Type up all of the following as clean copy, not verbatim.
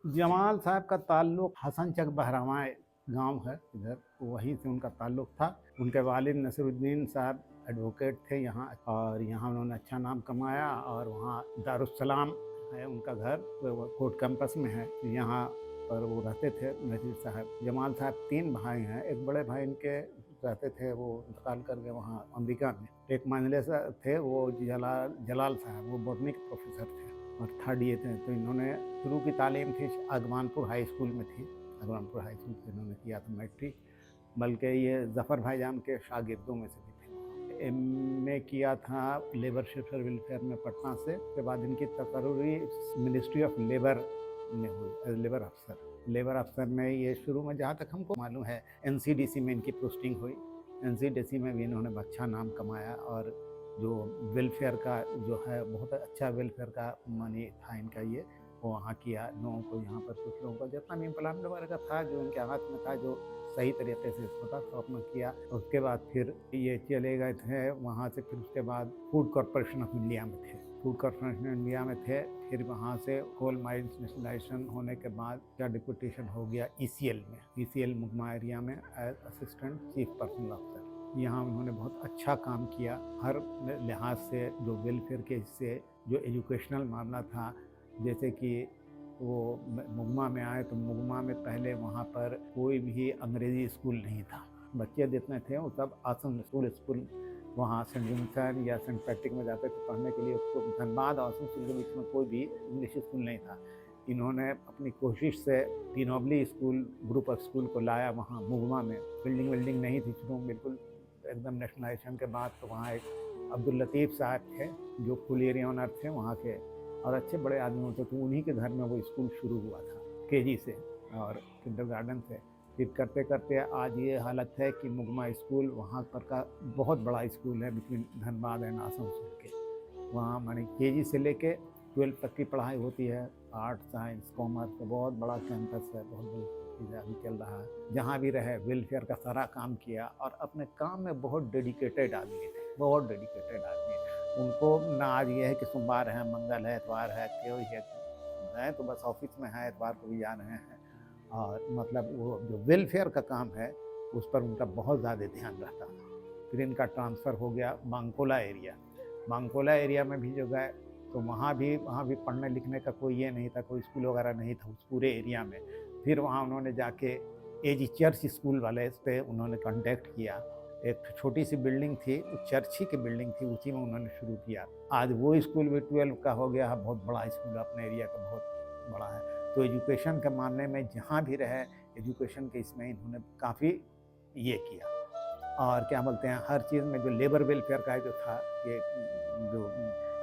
जमाल साहब का ताल्लुक़ हसन चक बहरामाय गांव है इधर, वहीं से उनका ताल्लुक़ था। उनके वालिद नसीरुद्दीन साहब एडवोकेट थे यहाँ, और यहाँ उन्होंने अच्छा नाम कमाया। और वहाँ दारुस्सलाम है उनका घर, वो कोर्ट कैंपस में है, यहाँ पर वो रहते थे नसीर साहब। जमाल साहब 3 भाई हैं। एक बड़े भाई इनके रहते थे, वो इंतकाल कर गए वहाँ अमेरिका में। एक मंझले थे वो जलाल साहब, वो बॉटनी के प्रोफेसर थे और थर्ड ये थे। तो इन्होंने शुरू की तालीम थी अगवानपुर हाई स्कूल में थी। अगवानपुर हाई स्कूल से इन्होंने किया था मैट्रिक, बल्कि ये ज़फ़र भाईजान के शागिर्दों में से भी थे। एमए किया था लेबर शेल्टर वेलफेयर में पटना से। उसके बाद इनकी तकर्री मिनिस्ट्री ऑफ लेबर में हुई एज लेबर अफसर। लेबर अफसर में ये शुरू में जहाँ तक हमको मालूम है एनसीडीसी में इनकी पोस्टिंग हुई। एनसीडीसी में भी इन्होंने अच्छा नाम कमाया, और जो वेलफेयर का जो है बहुत अच्छा वेलफेयर का मनी था इनका, ये वो वहाँ किया। लोगों को यहाँ पर कुछ लोगों का जितना भी इम्प्लॉयमेंट वगैरह का था, जो इनके हाथ में था, जो सही तरीके से इसको था तो अपना किया। उसके बाद फिर ये चले गए थे वहाँ से। फिर उसके बाद फूड कॉरपोरेशन ऑफ इंडिया में थे। फूड कॉरपोरेशन इंडिया में थे। फिर वहाँ से कोल माइंस नेशनलाइजेशन होने के बाद क्या डिप्यूटेशन हो गया ईसीएल में, ईसीएल मुगमा एरिया में as assistant chief personnel officer. यहाँ उन्होंने बहुत अच्छा काम किया हर लिहाज से। जो वेलफेयर के हिस्से, जो एजुकेशनल मामला था, जैसे कि वो मुगमा में आए तो मुगमा में पहले वहाँ पर कोई भी अंग्रेज़ी स्कूल नहीं था। बच्चे जितने थे वो सब आसम स्कूल वहाँ सेंट विंसेंट या सेंट पैट्रिक में जाते थे पढ़ने के लिए। उसको धनबाद और आसम स्कूल के बीच में कोई भी इंग्लिश स्कूल नहीं था। इन्होंने अपनी कोशिश से टीनोबली स्कूल, ग्रुप ऑफ स्कूल को लाया वहाँ मुगमा में। बिल्डिंग नहीं थी शुरू में, बिल्कुल एकदम नेशनलाइजेशन के बाद। तो वहाँ एक अब्दुल लतीफ़ साहब थे जो फुल एरिया ऑनर थे वहाँ के, और अच्छे बड़े आदमी होते। तो उन्हीं के घर में वो स्कूल शुरू हुआ था, केजी से और किंडरगार्टन से। फिर करते करते आज ये हालत है कि मुगमा स्कूल वहाँ पर का बहुत बड़ा स्कूल है बिटवीन धनबाद एंड आसनसोल के। वहाँ माने केजी से लेके 12 तक की पढ़ाई होती है। आर्ट, साइंस, कॉमर्स का बहुत बड़ा कैंपस है, बहुत बड़ी चीज़ अभी चल रहा है। जहाँ भी रहे वेलफेयर का सारा काम किया, और अपने काम में बहुत डेडिकेटेड आदमी थे, बहुत डेडिकेटेड आदमी। उनको ना आज ये है कि सोमवार है, मंगल है, इतवार है, क्यों है तो बस ऑफिस में है, इतवार को भी जा रहे हैं। और मतलब वो जो वेलफेयर का काम है उस पर उनका बहुत ज़्यादा ध्यान रहता था। फिर इनका ट्रांसफ़र हो गया बांकोला एरिया। बांकोला एरिया में भी जो गए तो वहाँ भी पढ़ने लिखने का कोई ये नहीं था, कोई स्कूल वगैरह नहीं था उस पूरे एरिया में। फिर वहाँ उन्होंने जाके एजी चर्च स्कूल वाले से उन्होंने कांटेक्ट किया। एक छोटी सी बिल्डिंग थी, चर्च ही की बिल्डिंग थी, उसी में उन्होंने शुरू किया। आज वो स्कूल भी 12 का हो गया है, बहुत बड़ा स्कूल अपने एरिया का, बहुत बड़ा है। तो एजुकेशन के मामले में जहाँ भी रहे, एजुकेशन के इसमें इन्होंने काफ़ी ये किया। और क्या बोलते हैं, हर चीज़ में जो लेबर वेलफेयर का जो था, कि जो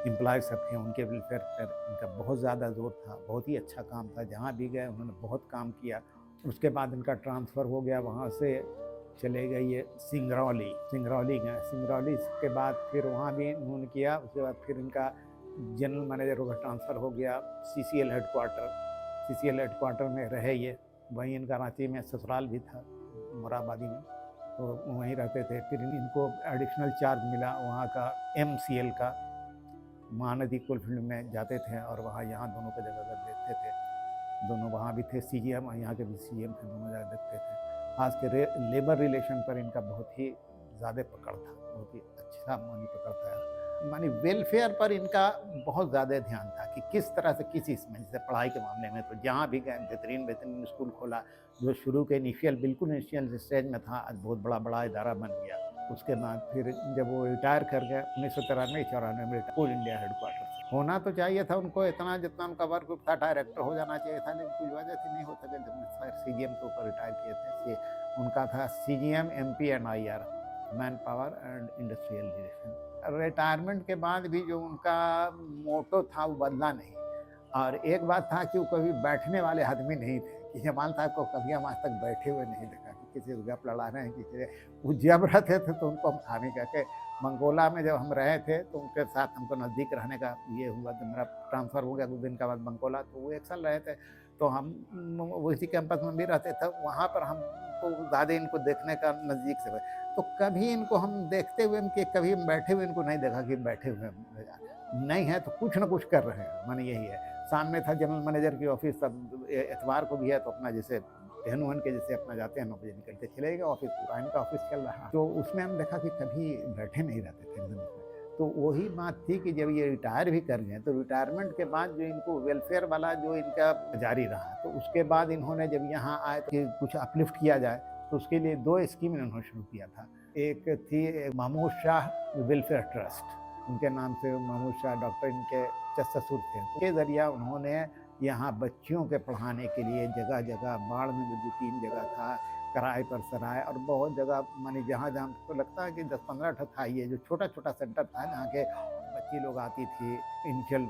एम्प्लॉयज़ सब थे उनके वेलफेयर पर इनका बहुत ज़्यादा ज़ोर था। बहुत ही अच्छा काम था, जहाँ भी गए उन्होंने बहुत काम किया। उसके बाद इनका ट्रांसफ़र हो गया, वहाँ से चले गए ये सिंगरौली गए। सिंगरौली के बाद फिर वहाँ भी उन्होंने किया। उसके बाद फिर इनका जनरल मैनेजर होकर ट्रांसफ़र हो गया सीसीएल हेडक्वार्टर में रहे ये। वहीं इनका रांची में ससुराल भी था, मोराबादी में, तो वहीं रहते थे। फिर इनको एडिशनल चार्ज मिला वहाँ का एमसीएल का, महानदी कोलफील्ड में जाते थे, और वहाँ यहाँ दोनों की जगह पर देखते थे। दोनों वहाँ भी थे सीजीएम, और यहाँ के भी सीएम थे, दोनों जगह देखते थे। खास के लेबर रिलेशन पर इनका बहुत ही ज़्यादा पकड़ था, बहुत ही अच्छा मानी पकड़ था। मानी वेलफेयर पर इनका बहुत ज़्यादा ध्यान था कि किस तरह से, किस इसमें, जैसे पढ़ाई के मामले में तो जहाँ भी गए बेहतरीन स्कूल खोला। जो शुरू के बिल्कुल इनिशियल स्टेज में था, आज बहुत बड़ा इदारा बन गया। उसके बाद फिर जब वो रिटायर कर गए 1993-94 में, ऑल इंडिया हेडक्वार्टर से होना तो चाहिए था उनको इतना, जितना उनका वर्क था, डायरेक्टर हो जाना चाहिए था, लेकिन कुछ वजह से नहीं हो सके। जब सीजीएम के ऊपर रिटायर किए थे, उनका था CGM MP and IR, man power and industrial relation. Retirement के बाद भी जो उनका मोटो था वो बदला नहीं। और एक बात था कि वो कभी बैठने वाले आदमी नहीं थे, कि जमाल साहब को कभी हम आज तक बैठे हुए नहीं देखा कि किसी से गप लड़ा रहे हैं, किसी से। वो जब रहते थे तो उनको हम खाने कहते। मंगोला में जब हम रहे थे तो उनके साथ हमको नज़दीक रहने का ये हुआ। जब मेरा ट्रांसफ़र हो गया कुछ दिन के बाद मंगोला, तो वो 1 साल रहे थे, तो हम उसी कैंपस में भी रहते थे। वहाँ पर हमको ज़्यादा इनको देखने का नज़दीक से, तो कभी इनको हम देखते हुए कि कभी हम बैठे हुए इनको नहीं देखा कि बैठे हुए नहीं है, तो कुछ ना कुछ कर रहे हैं, माने यही है। सामने था जनरल मैनेजर की ऑफिस, सब एतवार को भी है तो अपना जैसे टहन वहन के जैसे अपना जाते हैं 9 बजे निकल के चले गए ऑफिस, पूरा इनका ऑफिस चल रहा। तो उसमें हम देखा कि कभी बैठे नहीं रहते थे एकदम इसमें। तो वही बात थी कि जब ये रिटायर भी कर गए तो रिटायरमेंट के बाद जो इनको वेलफेयर वाला जो इनका जारी रहा, तो उसके बाद इन्होंने जब यहाँ आए कि कुछ अपलिफ्ट किया जाए तो उसके लिए 2 स्कीम इन्होंने शुरू किया था। एक थी महमूद शाह वेलफेयर ट्रस्ट, उनके नाम से महमूद शाह डॉक्टर इनके ससुर थे, उनके ज़रिया उन्होंने यहाँ बच्चियों के पढ़ाने के लिए जगह जगह, बाढ़ में भी 2-3 जगह था, किराए पर सराय, और बहुत जगह माने जहाँ जहाँ हमको लगता है कि 10-15 ठो था। ये जो छोटा छोटा सेंटर था जहाँ के बच्ची लोग आती थी, इनिशियल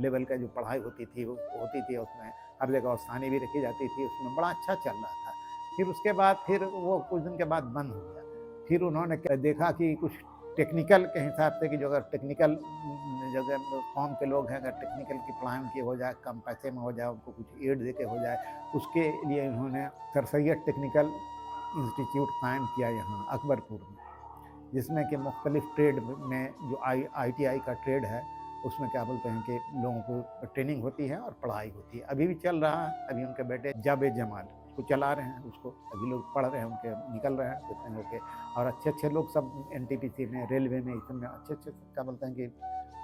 लेवल का जो पढ़ाई होती थी वो होती थी, उसमें हर जगह औस्तानी भी रखी जाती थी, उसमें बड़ा अच्छा चल रहा था। फिर उसके बाद फिर वो कुछ दिन के बाद बंद हो गया। फिर उन्होंने देखा कि कुछ टेक्निकल के हिसाब से कि जो अगर टेक्निकल जगह कौम के लोग हैं, अगर टेक्निकल की पढ़ाई उनकी हो जाए, कम पैसे में हो जाए, उनको कुछ एड दे के हो जाए, उसके लिए इन्होंने सर सैयद टेक्निकल इंस्टीट्यूट कायम किया यहाँ अकबरपुर में, जिसमें कि मुख्तलिफ ट्रेड में जो ITI का ट्रेड है उसमें क्या बोलते हैं कि लोगों को ट्रेनिंग होती है और पढ़ाई होती है। अभी भी चल रहा है। अभी उनके बेटे जावेद जमाल उसको चला रहे हैं, उसको अभी लोग पढ़ रहे हैं, उनके निकल रहे हैं कितने होके, और अच्छे अच्छे लोग सब NTPC में, रेलवे में, इस में अच्छे अच्छे क्या बोलते हैं कि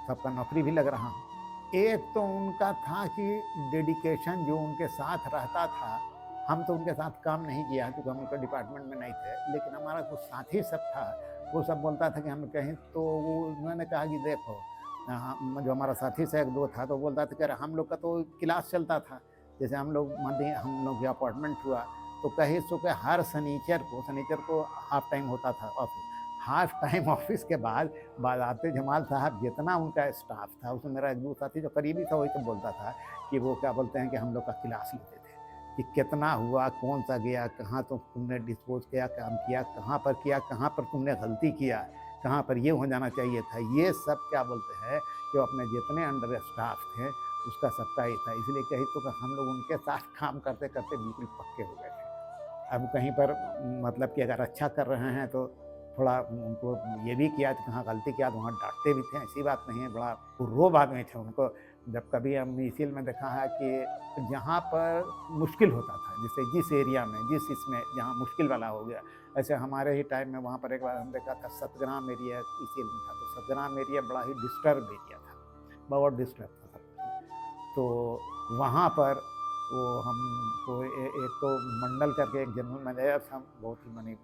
सबका नौकरी भी लग रहा है। एक तो उनका था कि डेडिकेशन जो उनके साथ रहता था, हम तो उनके साथ काम नहीं किया क्योंकि हम उनके डिपार्टमेंट में नहीं थे, लेकिन हमारा कुछ साथी सब था, वो सब बोलता था कि हम कहीं, तो वो उन्होंने कहा कि देखो जो हमारा साथी से 1-2 था तो बोलता था कि हम लोग का तो क्लास चलता था, जैसे हम लोग मानते हम लोग का अपॉइंटमेंट हुआ तो कहीं सो के हर शनिचर को हाफ टाइम होता था ऑफिस। हाफ टाइम ऑफिस के बाद आते जमाल साहब जितना उनका स्टाफ था, उसमें मेरा 1-2 साथी जो करीबी था वही तो बोलता था कि वो क्या बोलते हैं कि हम लोग का क्लास लेते थे कि कितना हुआ, कौन सा गया, कहाँ तो तुमने डिस्पोज किया, काम किया, कहाँ पर तुमने गलती किया, कहाँ पर ये हो जाना चाहिए था। ये सब क्या बोलते हैं कि अपने जितने अंडर स्टाफ थे उसका सबका ही था। इसलिए कहीं तो हम लोग उनके साथ काम करते करते बिल्कुल पक्के हो गए थे। अब कहीं पर मतलब कि अगर अच्छा कर रहे हैं तो थोड़ा उनको ये भी किया तो कहाँ गलती किया तो वहाँ डांटते भी थे, ऐसी बात नहीं है। बड़ा पुर्रोब आदमी थे उनको। जब कभी हम इसील में देखा है कि जहाँ पर मुश्किल होता था, जैसे जिस एरिया में, जिस इसमें जहाँ मुश्किल वाला हो गया, ऐसे हमारे ही टाइम में वहाँ पर एक बार हम देखा था सतग्राम एरिया इसील में था, तो सतग्राम एरिया बड़ा ही डिस्टर्ब एरिया था, बहुत डिस्टर्ब था सब। तो वहाँ पर वो हमको एक तो मंडल करके एक जनरल मैनेजर था, बहुत ही मानी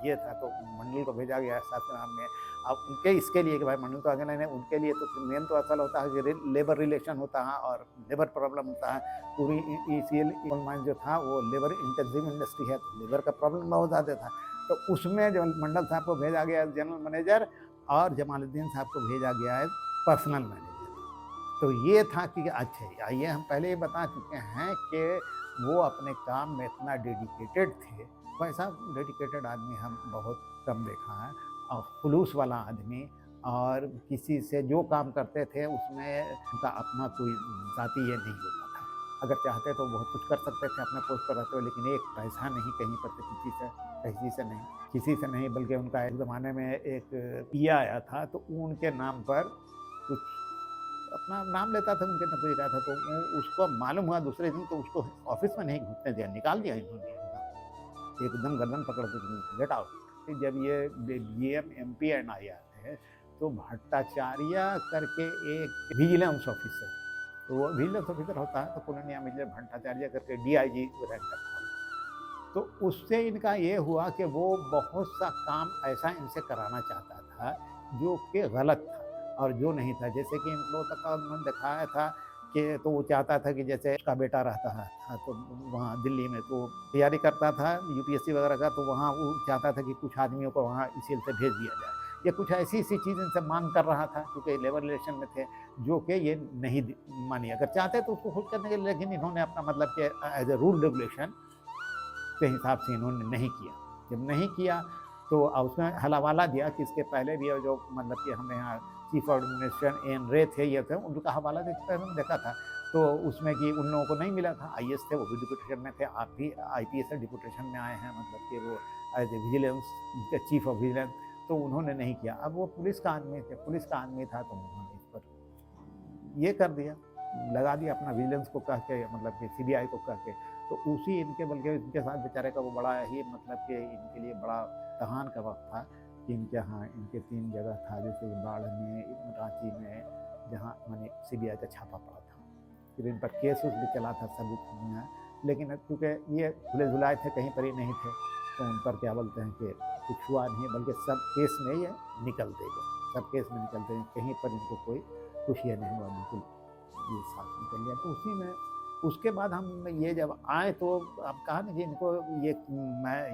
ये था, तो मंडल को भेजा गया सासाराम में। अब उनके इसके लिए कि भाई मंडल तो आगे नहीं, उनके लिए तो मेन तो असल होता है कि लेबर रिलेशन होता है और लेबर प्रॉब्लम होता है। पूरी ECL माइन जो था वो लेबर इंटेंसिव इंडस्ट्री है, तो लेबर का प्रॉब्लम बहुत ज़्यादा था। तो उसमें जो मंडल साहब को भेजा गया जनरल मैनेजर और जमालुद्दीन साहब को भेजा गया है पर्सनल मैनेजर। तो ये था कि अच्छा, आइए हम पहले ही बता चुके हैं कि वो अपने काम में इतना डेडिकेटेड थे, वैसा डेडिकेटेड आदमी हम बहुत कम देखा है, और खुलूस वाला आदमी, और किसी से जो काम करते थे उसमें उनका अपना कोई जाति ये नहीं होता था। अगर चाहते तो बहुत कुछ कर सकते थे अपने पोस्ट पर रहते हुए, लेकिन एक पैसा नहीं कहीं पर से किसी से नहीं, बल्कि उनका एक ज़माने में एक पिया आया था, तो उनके नाम पर कुछ अपना नाम लेता था, उनके न कोई रहा था, तो वो उसको मालूम हुआ दूसरे दिन, तो उसको ऑफिस में नहीं घुसने दिया, निकाल दिया इन्होंने एकदम गर्दन पकड़ के, गेट आउट। जब ये BM MP एंड आई आते हैं तो भट्टाचार्य करके एक विजिलेंस ऑफिसर, तो वो विजिलेंस ऑफिसर होता है, तो पूर्णिया में भट्टाचार्य करके DIG रैंक का था। तो उससे इनका ये हुआ कि वो बहुत सा काम ऐसा इनसे कराना चाहता था जो कि गलत था और जो नहीं था। जैसे कि इन लोगों तक का उन्होंने दिखाया था कि तो वो चाहता था कि जैसे उसका बेटा रहता था तो वहाँ दिल्ली में तो तैयारी करता था UPSC वगैरह का, तो वहाँ वो चाहता था कि कुछ आदमियों को वहाँ इसील से भेज दिया जाए, या कुछ ऐसी चीज़ इनसे मांग कर रहा था, क्योंकि लेबर रिलेशन में थे, जो कि ये नहीं मानी। अगर चाहते तो उसको खुद करने के लिए, लेकिन इन्होंने अपना मतलब कि एज ए रूल रेगुलेशन के हिसाब से इन्होंने नहीं किया। जब नहीं किया तो उसमें हवाला दिया कि इसके पहले भी जो मतलब कि हमें यहाँ चीफ ऑफ एडमिनिस्ट्रेशन एन रे थे, ये थे, उनका हवाला देखा था, तो उसमें कि उन लोगों को नहीं मिला था। IAS थे, वो भी डिप्यूटेशन में थे, आप भी IPS से डिप्यूटेशन में आए हैं, मतलब कि वो as a vigilance chief of vigilance, तो उन्होंने नहीं किया। अब वो पुलिस का आदमी था, तो उन्होंने इस पर ये कर दिया। लगा दिया अपना विजिलेंस को कह के, मतलब कि सीबीआई को कह के। तो उसी इनके, बल्कि इनके साथ बेचारे का वो बड़ा ही, मतलब कि इनके लिए बड़ा तहान का वक्त था कि इनके यहाँ इनके 3 जगह था, जैसे बाढ़ में, रांची में, जहाँ माने सीबीआई का छापा पड़ा था। फिर इन पर केस उस भी चला था सबूत में, लेकिन चूँकि ये खुले झुलाए थे, कहीं पर ही नहीं थे, तो उन पर क्या बोलते हैं कि कुछ हुआ नहीं, बल्कि सब केस में ये निकलते गए, सब केस में निकलते हैं, कहीं पर इनको कोई कुछ ये नहीं हुआ, बिल्कुल ये साथ निकल गया। तो उसी में उसके बाद हम ये जब आए तो अब कहा ना कि इनको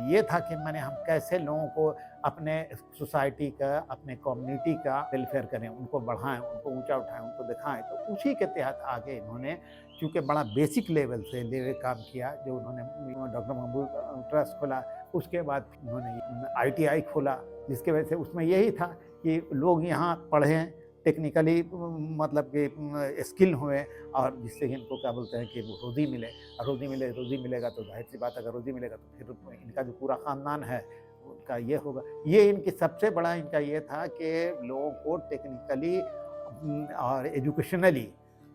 ये था कि मैंने हम कैसे लोगों को अपने सोसाइटी का, अपने कम्युनिटी का वेलफेयर करें, उनको बढ़ाएं, उनको ऊंचा उठाएं, उनको दिखाएं। तो उसी के तहत आगे इन्होंने चूँकि बड़ा बेसिक लेवल से ले काम किया, जो उन्होंने डॉक्टर महबूब ट्रस्ट खोला, उसके बाद उन्होंने ITI खोला, जिसके वजह से उसमें यही था कि लोग यहाँ पढ़ें, टेक्निकली मतलब कि स्किल हुए, और जिससे कि इनको क्या बोलते हैं कि वो रोज़ी मिले, और रोज़ी मिलेगा तो जाहिर सी बात है, अगर रोज़ी मिलेगा तो फिर इनका जो पूरा ख़ानदान है उनका ये होगा। ये इनकी सबसे बड़ा इनका ये था कि लोगों को टेक्निकली और एजुकेशनली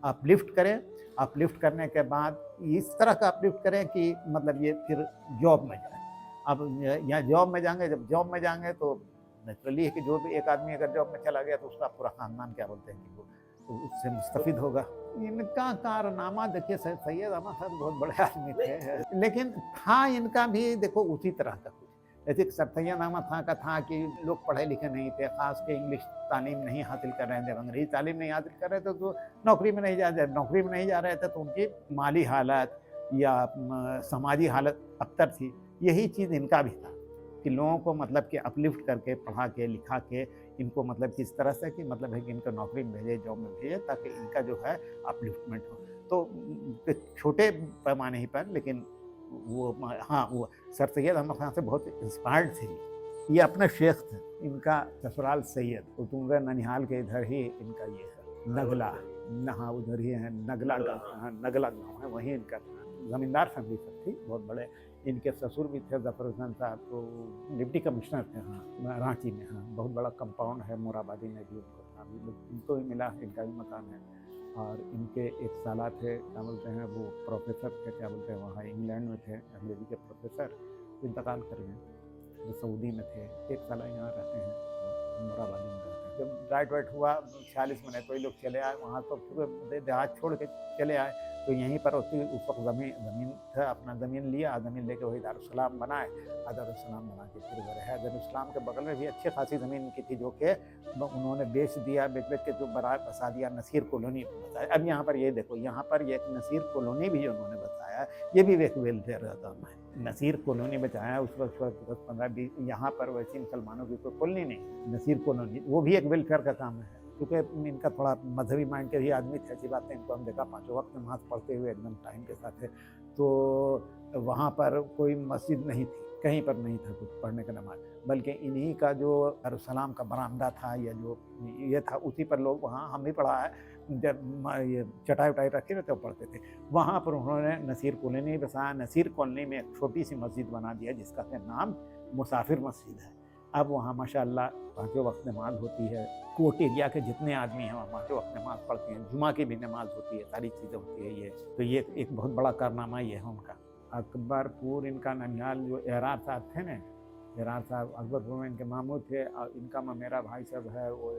अपलिफ्ट करें, अपलिफ्ट करने के बाद इस तरह का अपलिफ्ट करें कि मतलब ये फिर जॉब में जाए। अब यहाँ जॉब में जाएंगे, जब जॉब में जाएंगे तो नेचुरली है कि जो भी एक आदमी अगर जॉब में चला गया तो उसका पूरा खानदान क्या बोलते हैं कि वो तो उससे मुस्तफिद होगा। इनका कारनामा देखिए, सैयद अहमद खान बहुत बड़े आदमी थे, लेकिन था इनका भी देखो उसी तरह का कुछ। जैसे सर सैयद अहमद खान का था कि लोग पढ़े लिखे नहीं थे, खास के इंग्लिश तालीम नहीं हासिल कर रहे थे, जब अंग्रेजी तालीम नहीं हासिल कर रहे थे तो नौकरी में नहीं जा रहे थे, तो उनकी माली हालत या समाजी हालत अबतर थी। यही चीज़ इनका भी था कि लोगों को मतलब कि अपलिफ्ट करके, पढ़ा के, लिखा के, इनको मतलब किस तरह से कि मतलब है कि इनको नौकरी में भेजे, जॉब में भेजे, ताकि इनका जो है अपलिफ्टमेंट हो। तो छोटे पैमाने ही पर, लेकिन वो हाँ, वो सर सैयद अहमद खान से बहुत इंस्पायर्ड थे। ये अपने शेख थे, इनका ससुराल सैयद कुतुम्बे ननिहाल के इधर ही इनका ये है नगला, हाँ उधर ही है नगला गाँव है, वहीं इनका ज़मींदार फैमिली सब थी, बहुत बड़े। इनके ससुर भी थे ज़फ़र हुसैन साहब, तो डिप्टी कमिश्नर थे हाँ रांची में। हाँ, बहुत बड़ा कंपाउंड है मोराबादी में भी उनको भी मिला, इनका भी मकान है। और इनके एक साला थे, क्या बोलते हैं वो प्रोफेसर थे, क्या बोलते हैं वहाँ इंग्लैंड में थे, अंग्रेजी के प्रोफेसर, इंतकाल कर गए, जो सऊदी में थे। एक साला यहाँ रहते हैं, मोराबादी में रहते हैं। जब राइट हुआ 46 में तो ये लोग चले आए वहाँ, तो देहात छोड़ के चले आए। तो यहीं पर होती उस वक्त ज़मीन था, अपना ज़मीन लिया, ज़मीन लेके वही दारुस्सलाम बनाए, दारुस्सलाम बना के फिर वो रहे। दारुस्सलाम के बगल में भी अच्छी खासी ज़मीन की थी, जो कि उन्होंने बेच दिया, बेच के जो बसा दिया नसीर कॉलोनी बताया। अब यहाँ पर ये देखो, यहाँ पर ये एक नसीर कॉलोनी भी उन्होंने बताया, ये भी एक वेलफेयर का काम है। नसीर कॉलोनी बचाया उस वक्त 10-15-20, यहाँ पर वैसी मुसलमानों की कोई कॉलोनी नहीं, नसीर कॉलोनी, वो भी एक वेलफेयर का काम है। क्योंकि इनका थोड़ा मजहबी माइंड के भी आदमी थे, ऐसी बात है, इनको हम देखा 5 वक्त नमाज पढ़ते हुए एकदम टाइम के साथ है। तो वहाँ पर कोई मस्जिद नहीं थी, कहीं पर नहीं था कुछ पढ़ने का नमाज, बल्कि इन्हीं का जो दारुस्सलाम का बरामदा था या जो ये था, उसी पर लोग, वहाँ हम भी पढ़ा है, जब ये चटाई वटाई रखे रहते वो पढ़ते थे। वहाँ पर उन्होंने नसीर कॉलोनी बसाया। नसीर कॉलोनी में एक छोटी सी मस्जिद बना दिया जिसका नाम मुसाफिर मस्जिद है। अब वहाँ माशाअल्लाह 5 वक्त नमाज होती है, कोट एरिया के जितने आदमी हैं वहाँ 5 वक्त नमाज पढ़ते हैं, जुमा की भी नमाज होती है, सारी चीज़ें होती है। ये तो ये एक बहुत बड़ा कारनामा ये है उनका। अकबरपुर इनका ननिहाल, जो एरार साहब थे ना, एरार साहब अकबरपुर में इनके मामू थे, और इनका मेरा भाई साहब है वो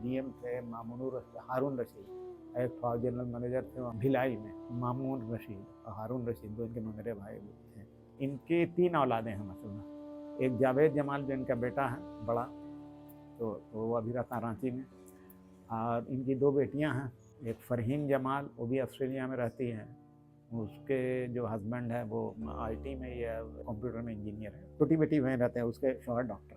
DM थे हारून रशीद, एक फौज जनरल मैनेजर थे भिलाई में, मामून रशीद और हारून रशीद, दो इनके मेरे भाई थे। इनके 3 औलादें हैं माशाअल्लाह। एक जावेद जमाल जो इनका बेटा है बड़ा, तो वो अभी रहता रांची में, और इनकी 2 बेटियां हैं, एक फरहीन जमाल, वो भी ऑस्ट्रेलिया में रहती हैं, उसके जो हस्बैंड है वो IT में या कंप्यूटर में इंजीनियर है। छोटी बेटी वहीं रहते हैं, उसके शौहर डॉक्टर।